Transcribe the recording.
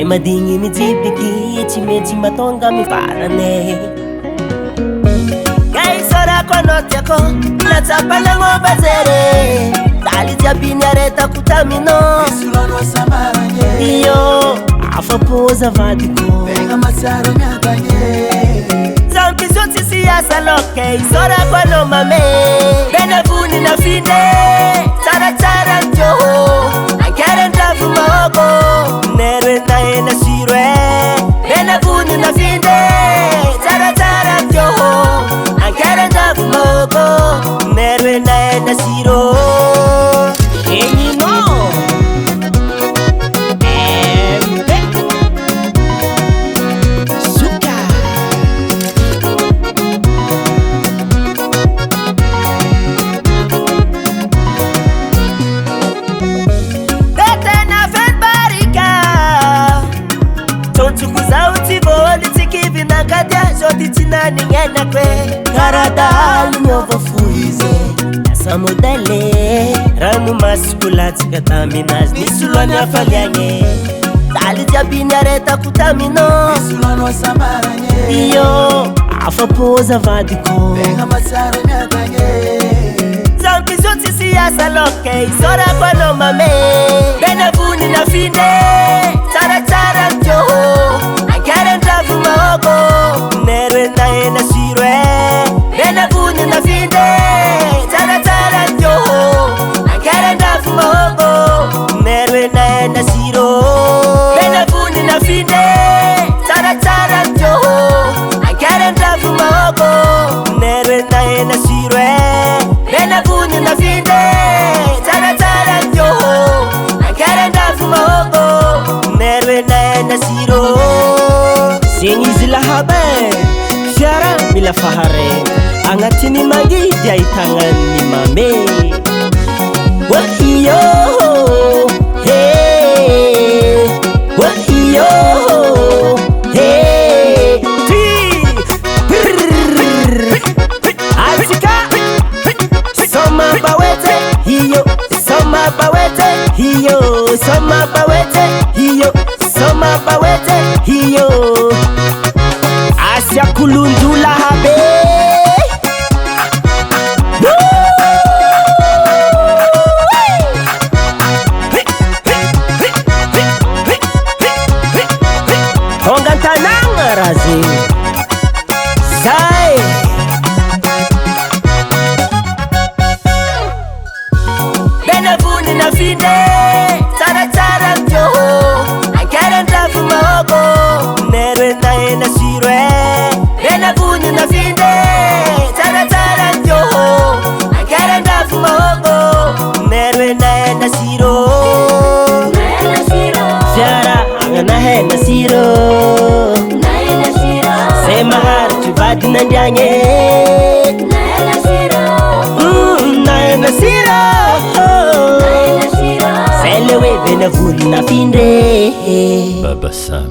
madigny mijibiky tsy maintsy matonga mivarane kay sorako anao tiako natsapanagnomba zere daly jiabiny aretako taminao Isulano samaranye iyo afapo zavadiko Venga matsaro miadanye Zampiso tsisy asa loke sorako anao mame benavony na finde tsaratsara njoho ankaran-dravo maoko neroenahena siro benavony na finde tsaratsara njoho ankaran-dravo maoko neroenahena siro egnino suka tetena fedbarika tonsoko zao tsy voly tsy kivinakadia zody tsy nanignainakwe karadaly miova fo izy asa modele rano masiko latsika taminazy nisoloany afaliagny daly jiabiny aretako taminao Isulano samaranye iyo afapo zavadiko Venga matsaro miadanye zampiso tsisy asa loke sorako anao mame benavony na finde tsaratsara njoho ankaran-dravo maoko neroenahena siro benavony na finde tsaratsara njoho ankaran-dravo maoko neroenahena siro benavony na finde tsaratsara njoho ankaran-dravo maoko neroenahena siro benavony na finde tsaratsara njoho ankaran-dravo maoko neroenahena siro zegny izy lahaba fiara mila faharena agnatiny magidy ahitagnany mame wahiyo hey wahiyo hey atika soma bawete hiyo soma bawete hiyo soma bawete hiyo soma bawete hiyo asya kulundula habe hongantananga razi sai benavuni na finde tsaratsara njoho ankaran-dravo maoko neroenahena siro benavuni na finde tsaratsara njoho ankaran-dravo maoko neroenahena siro fiara agnanahena siro se maharitry vady nandiagny nahena siro se le hoe benavony na finde Baba Sam